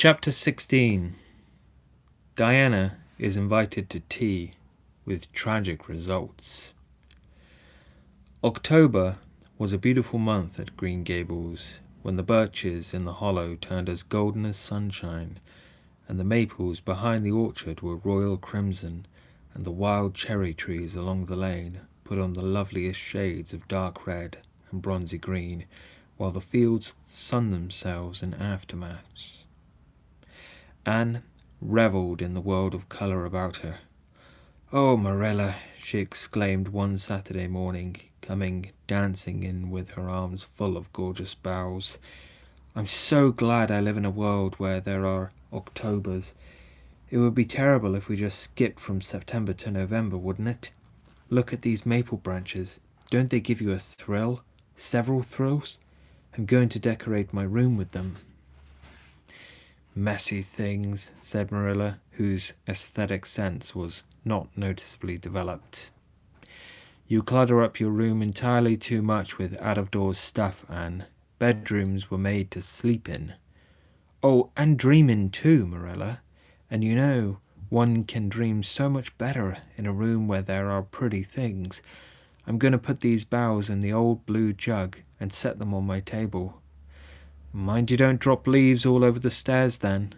Chapter 16. Diana is invited to tea, with tragic results. October was a beautiful month at Green Gables, when the birches in the hollow turned as golden as sunshine, and the maples behind the orchard were royal crimson, and the wild cherry trees along the lane put on the loveliest shades of dark red and bronzy green, while the fields sunned themselves in aftermaths. Anne revelled in the world of colour about her. "Oh, Marilla," she exclaimed one Saturday morning, coming dancing in with her arms full of gorgeous boughs. "I'm so glad I live in a world where there are Octobers. It would be terrible if we just skipped from September to November, wouldn't it? Look at these maple branches. Don't they give you a thrill? Several thrills? I'm going to decorate my room with them." "Messy things," said Marilla, whose aesthetic sense was not noticeably developed. "You clutter up your room entirely too much with out-of-doors stuff, Anne. Bedrooms were made to sleep in." "Oh, and dream in too, Marilla. And you know, one can dream so much better in a room where there are pretty things. I'm going to put these boughs in the old blue jug and set them on my table." "Mind you don't drop leaves all over the stairs then.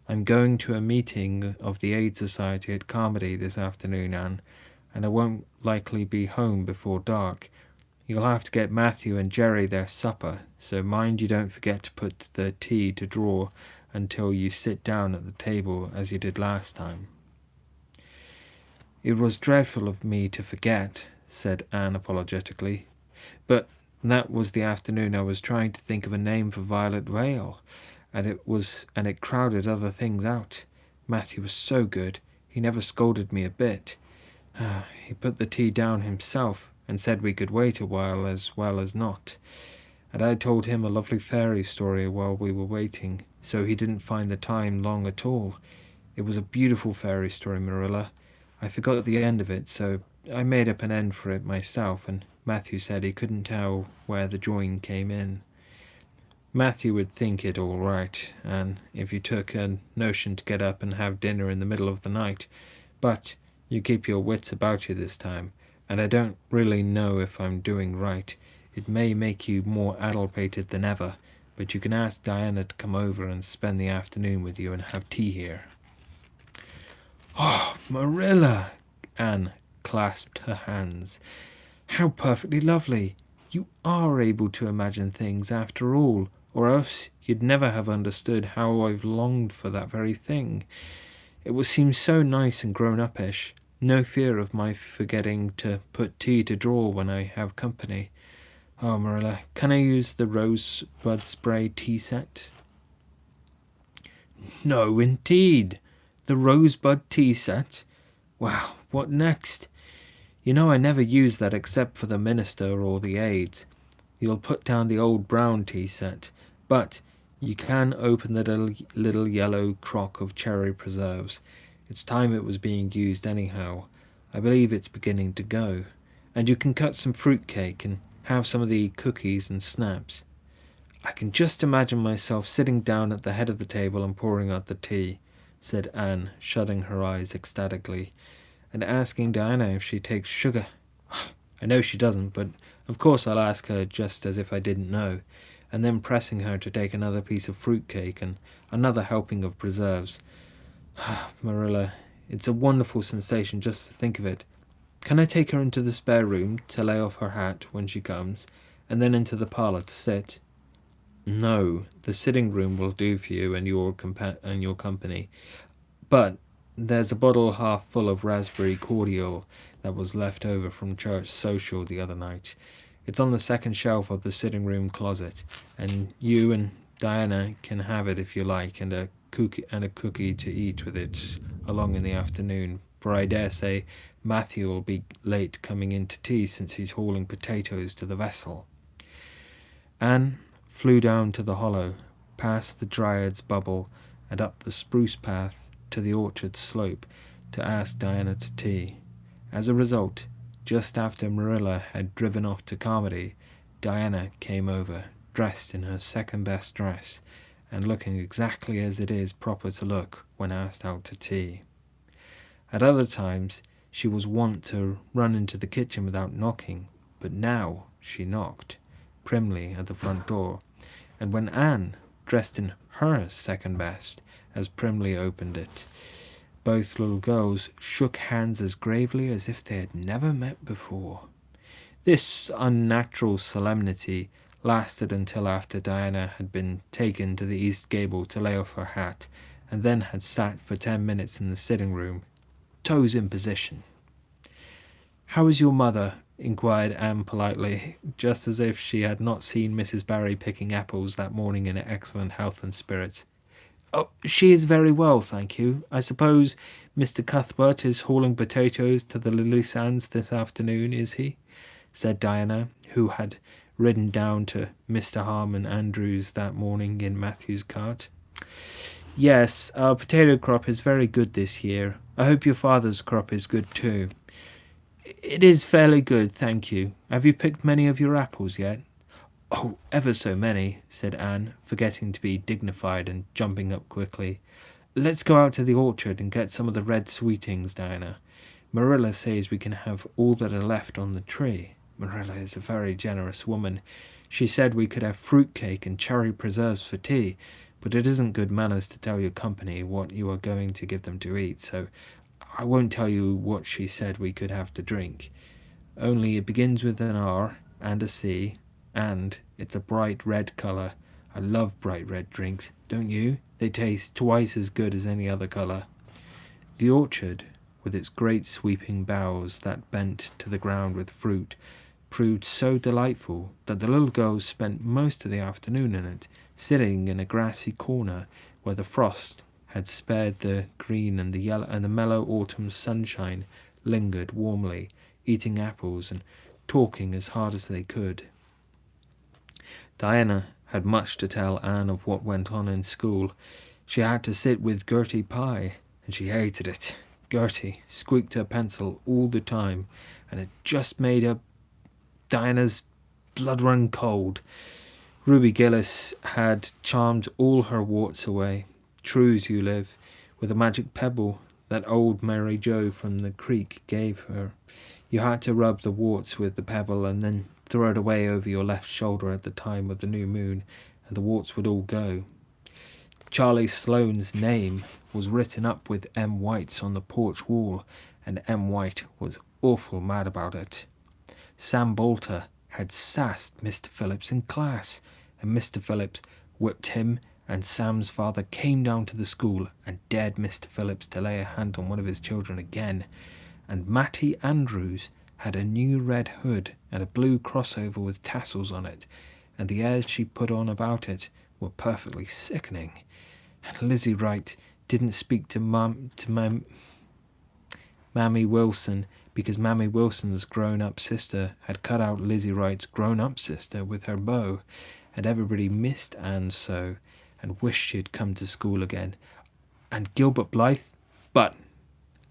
I'm going to a meeting of the Aid Society at Carmody this afternoon, Anne, and I won't likely be home before dark. You'll have to get Matthew and Jerry their supper, so mind you don't forget to put the tea to draw until you sit down at the table as you did last time." "It was dreadful of me to forget," said Anne apologetically, "but that was the afternoon I was trying to think of a name for Violet Vale, and it crowded other things out. Matthew was so good, he never scolded me a bit. He put the tea down himself and said we could wait a while as well as not. And I told him a lovely fairy story while we were waiting, so he didn't find the time long at all. It was a beautiful fairy story, Marilla. I forgot the end of it, so I made up an end for it myself, and Matthew said he couldn't tell where the join came in." "Matthew would think it all right, and if you took a notion to get up and have dinner in the middle of the night, but you keep your wits about you this time, and I don't really know if I'm doing right. It may make you more addlepated than ever, but you can ask Diana to come over and spend the afternoon with you and have tea here." "Oh, Marilla!" Anne clasped her hands. "How perfectly lovely! You are able to imagine things after all, or else you'd never have understood how I've longed for that very thing. It will seem so nice and grown-up-ish. No fear of my forgetting to put tea to draw when I have company. Oh, Marilla, can I use the rosebud spray tea set?" "No, indeed. The rosebud tea set? Wow, what next? You know I never use that except for the minister or the aides. You'll put down the old brown tea set, but you can open the little yellow crock of cherry preserves. It's time it was being used anyhow. I believe it's beginning to go. And you can cut some fruit cake and have some of the cookies and snaps." "I can just imagine myself sitting down at the head of the table and pouring out the tea," said Anne, shutting her eyes ecstatically, "and asking Diana if she takes sugar. I know she doesn't, but of course I'll ask her just as if I didn't know, and then pressing her to take another piece of fruit cake and another helping of preserves. Marilla, it's a wonderful sensation just to think of it. Can I take her into the spare room to lay off her hat when she comes, and then into the parlour to sit?" "No, the sitting room will do for you and your company. But there's a bottle half full of raspberry cordial that was left over from church social the other night. It's on the second shelf of the sitting room closet, and you and Diana can have it if you like, and a cookie to eat with it along in the afternoon, for I dare say Matthew will be late coming in to tea since he's hauling potatoes to the vessel." Anne flew down to the hollow, past the Dryad's bubble, and up the spruce path to the orchard slope to ask Diana to tea. As a result, just after Marilla had driven off to Carmody, Diana came over, dressed in her second-best dress, and looking exactly as it is proper to look when asked out to tea. At other times, she was wont to run into the kitchen without knocking, but now she knocked, primly at the front door, and when Anne, dressed in her second best, as primly opened it, both little girls shook hands as gravely as if they had never met before. This unnatural solemnity lasted until after Diana had been taken to the east gable to lay off her hat, and then had sat for 10 minutes in the sitting room, toes in position. "How is your mother?" inquired Anne politely, just as if she had not seen Mrs. Barry picking apples that morning in excellent health and spirits. "Oh, she is very well, thank you. I suppose Mr. Cuthbert is hauling potatoes to the lily sands this afternoon, is he?" said Diana, who had ridden down to Mr. Harmon Andrews that morning in Matthew's cart. "Yes, our potato crop is very good this year. I hope your father's crop is good too." "It is fairly good, thank you. Have you picked many of your apples yet?" "Oh, ever so many," said Anne, forgetting to be dignified and jumping up quickly. "Let's go out to the orchard and get some of the red sweetings, Diana. Marilla says we can have all that are left on the tree. Marilla is a very generous woman. She said we could have fruit cake and cherry preserves for tea, but it isn't good manners to tell your company what you are going to give them to eat, so I won't tell you what she said we could have to drink. Only it begins with an R and a C, and it's a bright red colour. I love bright red drinks, don't you? They taste twice as good as any other colour." The orchard, with its great sweeping boughs that bent to the ground with fruit, proved so delightful that the little girls spent most of the afternoon in it, sitting in a grassy corner where the frost had spared the green, and the yellow and the mellow autumn sunshine lingered warmly, eating apples and talking as hard as they could. Diana had much to tell Anne of what went on in school. She had to sit with Gertie Pye, and she hated it. Gertie squeaked her pencil all the time, and it just made Diana's blood run cold. Ruby Gillis had charmed all her warts away. True as you live, with a magic pebble that old Mary Jo from the creek gave her. You had to rub the warts with the pebble and then throw it away over your left shoulder at the time of the new moon, and the warts would all go. Charlie Sloane's name was written up with M. White's on the porch wall, and M. White was awful mad about it. Sam Bolter had sassed Mr. Phillips in class, and Mr. Phillips whipped him, and Sam's father came down to the school and dared Mr. Phillips to lay a hand on one of his children again, and Mattie Andrews had a new red hood and a blue crossover with tassels on it, and the airs she put on about it were perfectly sickening. And Lizzie Wright didn't speak to Mammy Wilson because Mammy Wilson's grown-up sister had cut out Lizzie Wright's grown-up sister with her bow, and everybody missed Anne so, and wished she'd come to school again. And Gilbert Blythe? But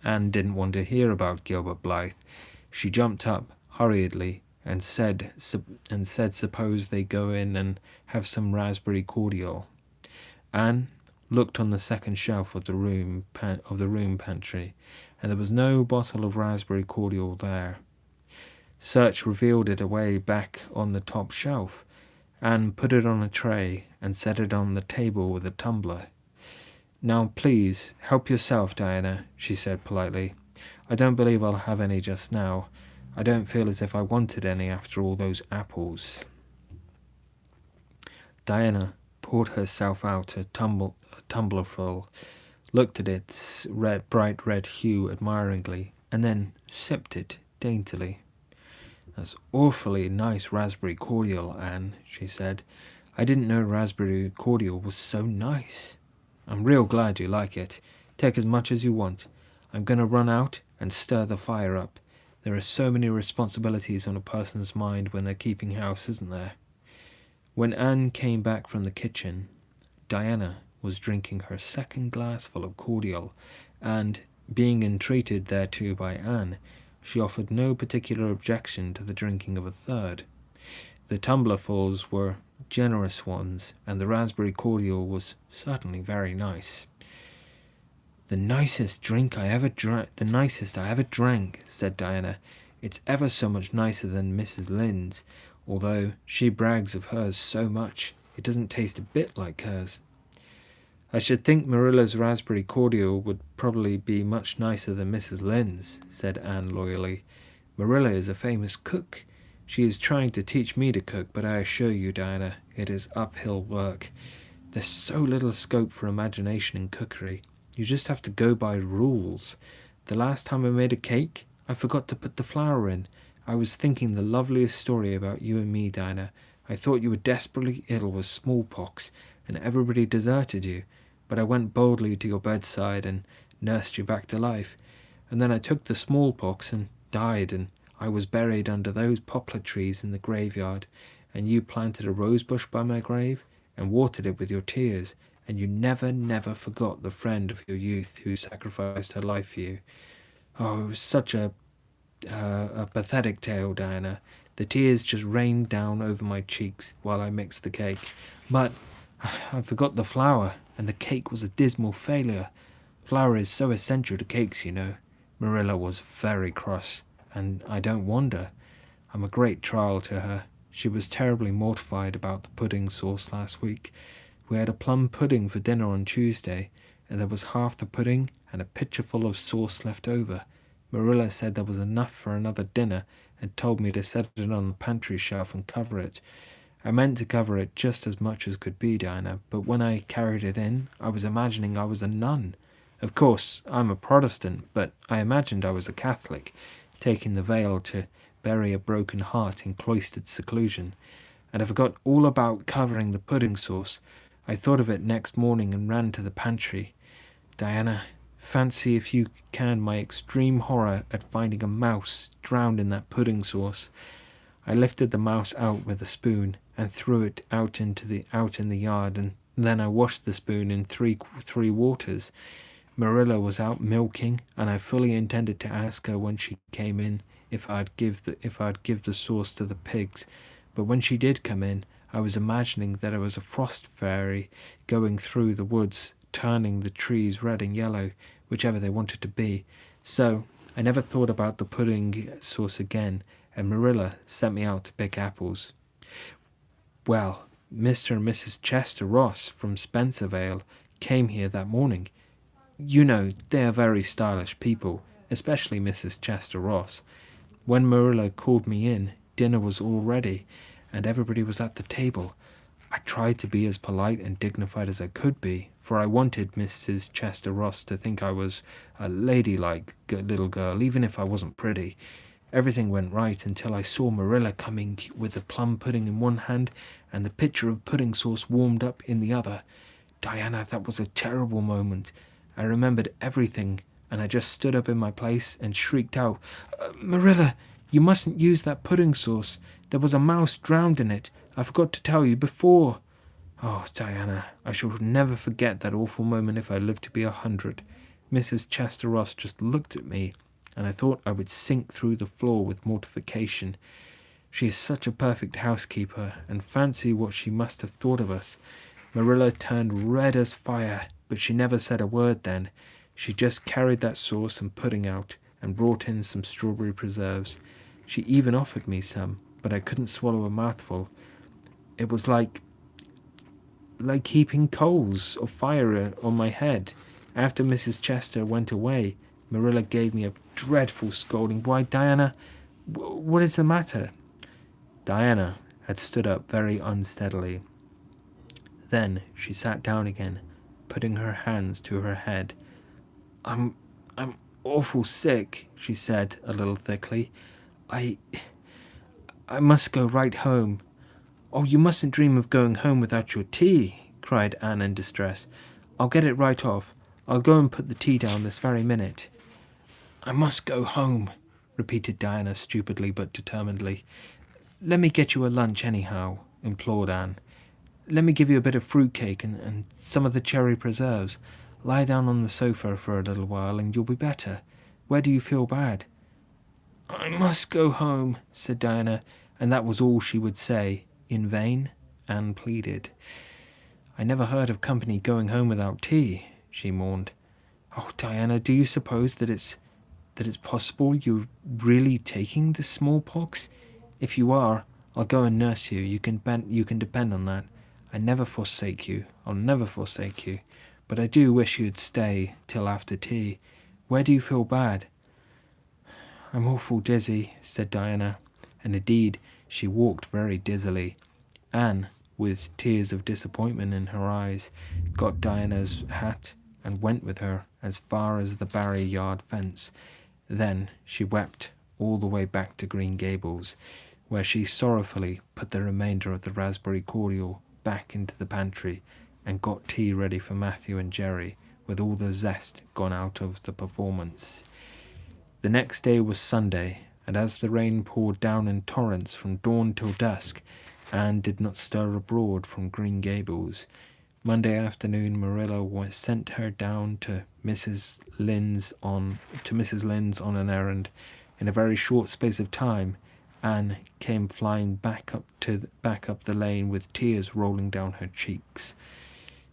Anne didn't want to hear about Gilbert Blythe. She jumped up hurriedly and said suppose they go in and have some raspberry cordial. Anne looked on the second shelf of the room pantry, and there was no bottle of raspberry cordial there. Search revealed it away back on the top shelf. Anne put it on a tray and set it on the table with a tumbler. "Now, please, help yourself, Diana," she said politely. "I don't believe I'll have any just now. I don't feel as if I wanted any after all those apples." Diana poured herself out a tumblerful, looked at its bright red hue admiringly, and then sipped it daintily. "That's awfully nice raspberry cordial, Anne," she said. "I didn't know raspberry cordial was so nice. I'm real glad you like it. Take as much as you want. I'm going to run out and stir the fire up. There are so many responsibilities on a person's mind when they're keeping house, isn't there?" When Anne came back from the kitchen, Diana was drinking her second glassful of cordial, and, being entreated thereto by Anne, she offered no particular objection to the drinking of a third. The tumblerfuls were generous ones, and the raspberry cordial was certainly very nice. The nicest I ever drank, said Diana. It's ever so much nicer than Mrs. Lynde's, although she brags of hers so much, it doesn't taste a bit like hers. I should think Marilla's raspberry cordial would probably be much nicer than Mrs. Lynde's, said Anne loyally. Marilla is a famous cook. She is trying to teach me to cook, but I assure you, Diana, it is uphill work. There's so little scope for imagination in cookery. You just have to go by rules. The last time I made a cake, I forgot to put the flour in. I was thinking the loveliest story about you and me, Diana. I thought you were desperately ill with smallpox, and everybody deserted you. But I went boldly to your bedside and nursed you back to life. And then I took the smallpox and died, and I was buried under those poplar trees in the graveyard, and you planted a rosebush by my grave and watered it with your tears, and you never forgot the friend of your youth who sacrificed her life for you. Oh, it was such a pathetic tale, Diana. The tears just rained down over my cheeks while I mixed the cake. But I forgot the flour, and the cake was a dismal failure. Flour is so essential to cakes, you know. Marilla was very cross, and I don't wonder. I'm a great trial to her. She was terribly mortified about the pudding sauce last week. We had a plum pudding for dinner on Tuesday, and there was half the pudding and a pitcherful of sauce left over. Marilla said there was enough for another dinner and told me to set it on the pantry shelf and cover it. I meant to cover it just as much as could be, Diana, but when I carried it in, I was imagining I was a nun. Of course, I'm a Protestant, but I imagined I was a Catholic, taking the veil to bury a broken heart in cloistered seclusion. And I forgot all about covering the pudding sauce. I thought of it next morning and ran to the pantry. Diana, fancy if you can my extreme horror at finding a mouse drowned in that pudding sauce. I lifted the mouse out with a spoon and threw it out in the yard, and then I washed the spoon in three waters. Marilla was out milking, and I fully intended to ask her when she came in if I'd give the sauce to the pigs. But when she did come in, I was imagining that I was a frost fairy going through the woods, turning the trees red and yellow, whichever they wanted to be. So I never thought about the pudding sauce again, and Marilla sent me out to pick apples. Well, Mr. and Mrs. Chester Ross from Spencervale came here that morning. You know, they are very stylish people, especially Mrs. Chester Ross. When Marilla called me in, dinner was all ready, and everybody was at the table. I tried to be as polite and dignified as I could be, for I wanted Mrs. Chester Ross to think I was a ladylike little girl, even if I wasn't pretty. Everything went right until I saw Marilla coming with the plum pudding in one hand and the pitcher of pudding sauce warmed up in the other. Diana, that was a terrible moment. I remembered everything, and I just stood up in my place and shrieked out, Marilla, you mustn't use that pudding sauce. There was a mouse drowned in it. I forgot to tell you before. Oh, Diana, I shall never forget that awful moment if I live to be 100. Mrs. Chester Ross just looked at me, and I thought I would sink through the floor with mortification. She is such a perfect housekeeper, and fancy what she must have thought of us. Marilla turned red as fire, but she never said a word then. She just carried that sauce and pudding out, and brought in some strawberry preserves. She even offered me some, but I couldn't swallow a mouthful. It was like heaping coals of fire on my head. After Mrs. Chester went away, Marilla gave me a dreadful scolding. Why, Diana, what is the matter? Diana had stood up very unsteadily. Then she sat down again, putting her hands to her head. I'm awful sick, she said a little thickly. I must go right home. Oh, you mustn't dream of going home without your tea, cried Anne in distress. I'll get it right off. I'll go and put the tea down this very minute. I must go home, repeated Diana stupidly but determinedly. Let me get you a lunch anyhow, implored Anne. Let me give you a bit of fruitcake and some of the cherry preserves. Lie down on the sofa for a little while and you'll be better. Where do you feel bad? I must go home, said Diana, and that was all she would say. In vain, Anne pleaded. "I never heard of company going home without tea," she mourned. "Oh, Diana, do you suppose that it's possible you're really taking the smallpox? If you are, I'll go and nurse you. You can depend on that. I never forsake you. I'll never forsake you. But I do wish you'd stay till after tea. Where do you feel bad?" "I'm awful dizzy," said Diana, and indeed she walked very dizzily. Anne, with tears of disappointment in her eyes, got Diana's hat and went with her as far as the Barry yard fence. Then she wept all the way back to Green Gables, where she sorrowfully put the remainder of the raspberry cordial back into the pantry and got tea ready for Matthew and Jerry, with all the zest gone out of the performance. The next day was Sunday, and as the rain poured down in torrents from dawn till dusk, Anne did not stir abroad from Green Gables. Monday afternoon, Marilla sent her down to Mrs. Lynde's on an errand. In a very short space of time, Anne came flying back up the lane with tears rolling down her cheeks.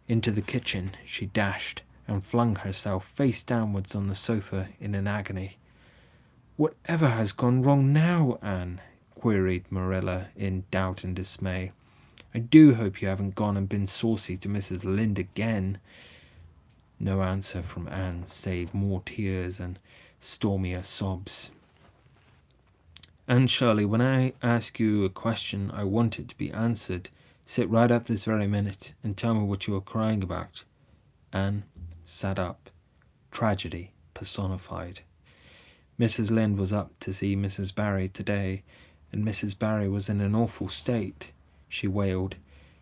Into the kitchen she dashed and flung herself face downwards on the sofa in an agony. "Whatever has gone wrong now, Anne?" queried Marilla in doubt and dismay. "I do hope you haven't gone and been saucy to Mrs. Lynde again." No answer from Anne, save more tears and stormier sobs. "Anne Shirley, when I ask you a question, I want it to be answered. Sit right up this very minute and tell me what you are crying about." Anne sat up. Tragedy personified. Mrs. Lynde was up to see Mrs. Barry today, and Mrs. Barry was in an awful state, she wailed.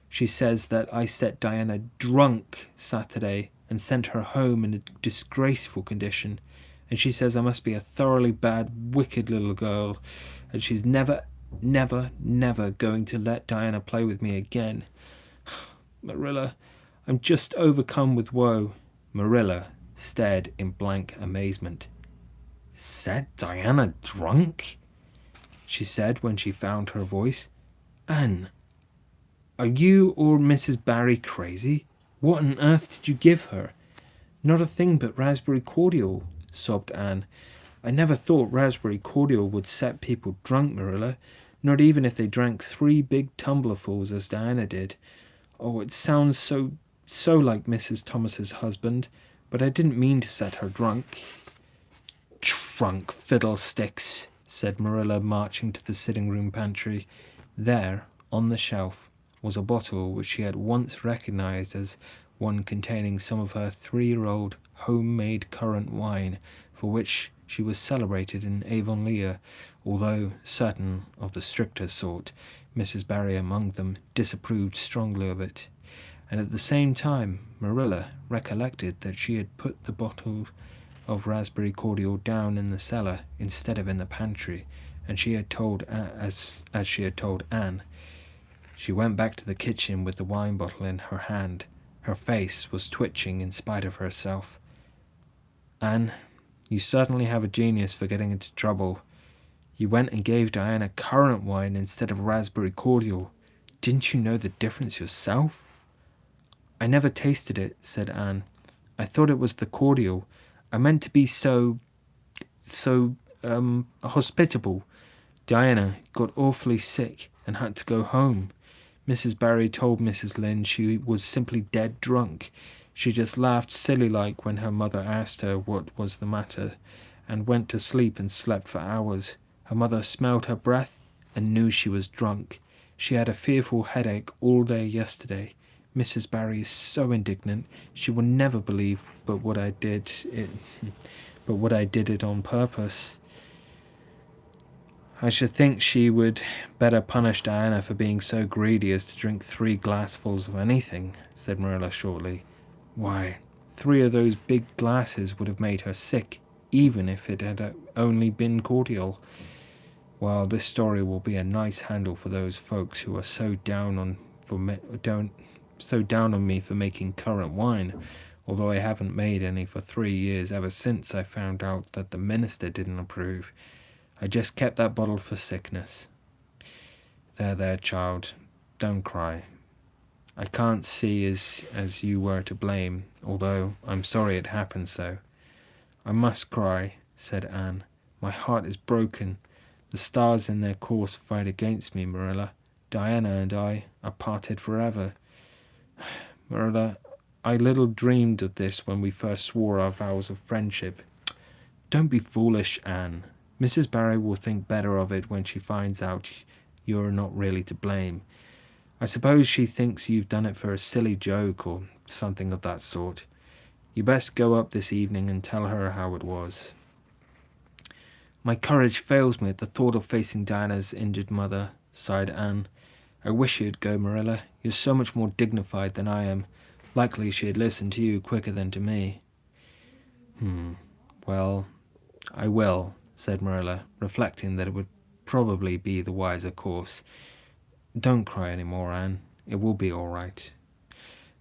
"She says that I set Diana drunk Saturday and sent her home in a disgraceful condition, and she says I must be a thoroughly bad, wicked little girl, and she's never, never, never going to let Diana play with me again. Marilla, I'm just overcome with woe." Marilla stared in blank amazement. "Set Diana drunk?" she said when she found her voice. "Anne, are you or Mrs. Barry crazy? What on earth did you give her?" "Not a thing but raspberry cordial," sobbed Anne. "I never thought raspberry cordial would set people drunk, Marilla, not even if they drank 3 big tumblerfuls as Diana did. Oh, it sounds so like Mrs. Thomas's husband, but I didn't mean to set her drunk." "Drunk fiddlesticks," said Marilla, marching to the sitting-room pantry. There, on the shelf, was a bottle which she had once recognized as one containing some of her 3-year-old homemade currant wine, for which she was celebrated in Avonlea, although certain of the stricter sort, Mrs. Barry among them, disapproved strongly of it. And at the same time Marilla recollected that she had put the bottle of raspberry cordial down in the cellar instead of in the pantry, and she had told as she had told Anne. She went back to the kitchen with the wine bottle in her hand. Her face was twitching in spite of herself. "Anne, you certainly have a genius for getting into trouble. You went and gave Diana currant wine instead of raspberry cordial. Didn't you know the difference yourself?" "I never tasted it," said Anne. "I thought it was the cordial. I meant to be so hospitable. Diana got awfully sick and had to go home. Mrs. Barry told Mrs. Lynde she was simply dead drunk. She just laughed silly-like when her mother asked her what was the matter, and went to sleep and slept for hours. Her mother smelled her breath and knew she was drunk. She had a fearful headache all day yesterday. Mrs. Barry is so indignant. She will never believe but what I did it on purpose." "I should think she would better punish Diana for being so greedy as to drink 3 glassfuls of anything," said Marilla shortly. "Why, 3 of those big glasses would have made her sick, even if it had only been cordial. Well, this story will be a nice handle for those folks who are so down on me for making currant wine, although I haven't made any for 3 years ever since I found out that the minister didn't approve. I just kept that bottle for sickness. There, child, don't cry. I can't see as you were to blame, although I'm sorry it happened so." "I must cry," said Anne. "My heart is broken. The stars in their course fight against me, Marilla. Diana and I are parted forever. Marilla, I little dreamed of this when we first swore our vows of friendship." "Don't be foolish, Anne. Mrs. Barry will think better of it when she finds out you're not really to blame. I suppose she thinks you've done it for a silly joke or something of that sort. You best go up this evening and tell her how it was." "My courage fails me at the thought of facing Diana's injured mother," sighed Anne. "I wish you'd go, Marilla. You're so much more dignified than I am. Likely she'd listen to you quicker than to me." "Well, I will," said Marilla, reflecting that it would probably be the wiser course. "Don't cry any more, Anne. It will be all right."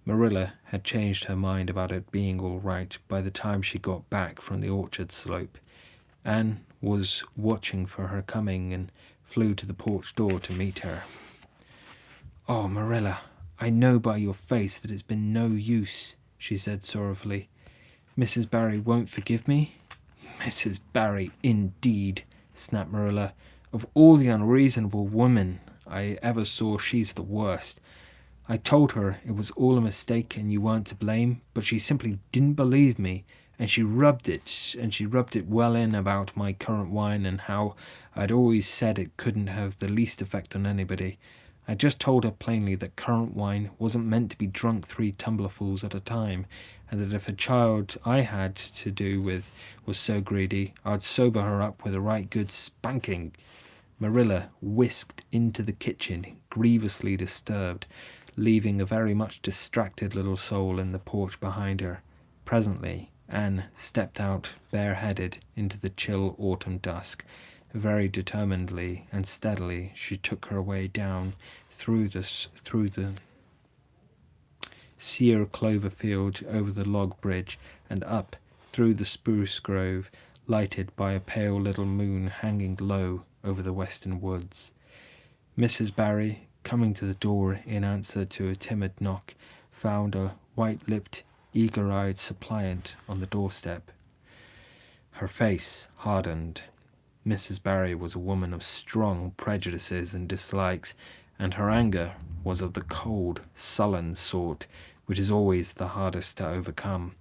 Marilla had changed her mind about it being all right by the time she got back from the orchard slope. Anne was watching for her coming and flew to the porch door to meet her. "Oh, Marilla, I know by your face that it's been no use," she said sorrowfully. "Mrs. Barry won't forgive me?" "Mrs. Barry, indeed," snapped Marilla. "Of all the unreasonable women I ever saw, she's the worst. I told her it was all a mistake and you weren't to blame, but she simply didn't believe me, and she rubbed it well in about my currant wine and how I'd always said it couldn't have the least effect on anybody. I just told her plainly that currant wine wasn't meant to be drunk 3 tumblerfuls at a time, and that if a child I had to do with was so greedy, I'd sober her up with a right good spanking." Marilla whisked into the kitchen, grievously disturbed, leaving a very much distracted little soul in the porch behind her. Presently Anne stepped out bareheaded into the chill autumn dusk. Very determinedly and steadily she took her way down through the sere clover field, over the log bridge, and up through the spruce grove, lighted by a pale little moon hanging low over the western woods. Mrs. Barry, coming to the door in answer to a timid knock, found a white-lipped, eager-eyed suppliant on the doorstep. Her face hardened. Mrs. Barry was a woman of strong prejudices and dislikes, and her anger was of the cold, sullen sort, which is always the hardest to overcome.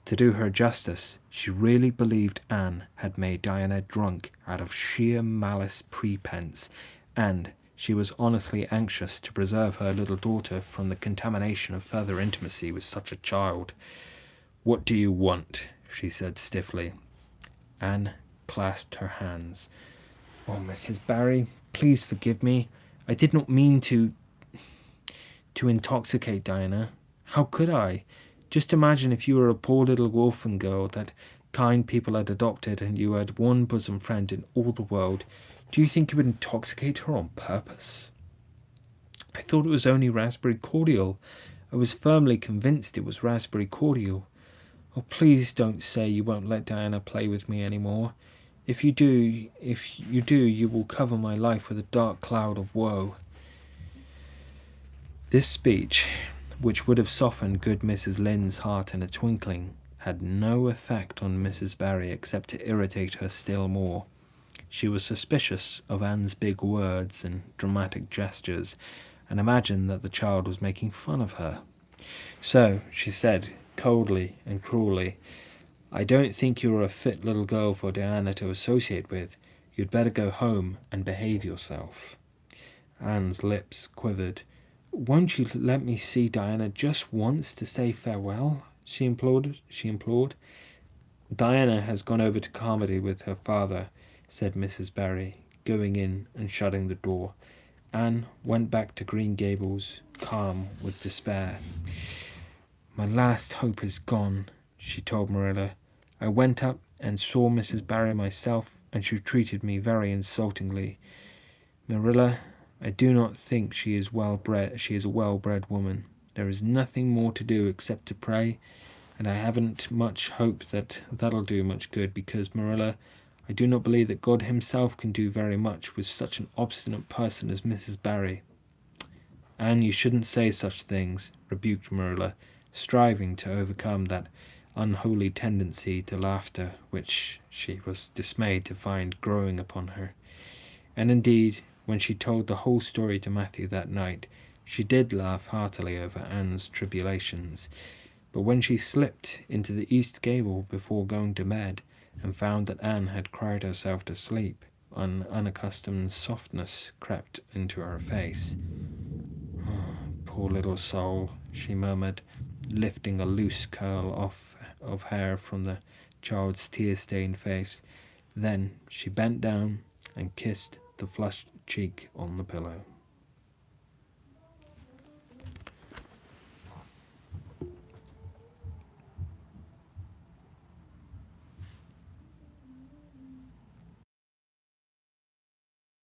To do her justice, she really believed Anne had made Diana drunk out of sheer malice prepense, and she was honestly anxious to preserve her little daughter from the contamination of further intimacy with such a child. "What do you want?" she said stiffly. Anne clasped her hands. "Oh, Mrs. Barry, please forgive me. I did not mean to intoxicate Diana. How could I? Just imagine if you were a poor little orphan girl that kind people had adopted and you had one bosom friend in all the world. Do you think you would intoxicate her on purpose?" "I thought it was only raspberry cordial. I was firmly convinced it was raspberry cordial. Oh, please don't say you won't let Diana play with me any more. If you do, you will cover my life with a dark cloud of woe." This speech, which would have softened good Mrs. Lynde's heart in a twinkling, had no effect on Mrs. Barry except to irritate her still more. She was suspicious of Anne's big words and dramatic gestures, and imagined that the child was making fun of her. So she said, coldly and cruelly, "I don't think you're a fit little girl for Diana to associate with. You'd better go home and behave yourself." Anne's lips quivered. "Won't you let me see Diana just once to say farewell?" she implored. "Diana has gone over to Carmody with her father," said Mrs. Barry, going in and shutting the door. Anne went back to Green Gables, calm with despair. "My last hope is gone," she told Marilla. "I went up and saw Mrs. Barry myself, and she treated me very insultingly. Marilla, I do not think she is a well-bred woman. There is nothing more to do except to pray, and I haven't much hope that that'll do much good, because, Marilla, I do not believe that God himself can do very much with such an obstinate person as Mrs. Barry." "Anne, you shouldn't say such things," rebuked Marilla, striving to overcome that unholy tendency to laughter which she was dismayed to find growing upon her. And indeed, when she told the whole story to Matthew that night, she did laugh heartily over Anne's tribulations. But when she slipped into the east gable before going to bed, and found that Anne had cried herself to sleep, an unaccustomed softness crept into her face. "Oh, poor little soul," she murmured, lifting a loose curl of hair from the child's tear-stained face. Then she bent down and kissed the flushed cheek on the pillow.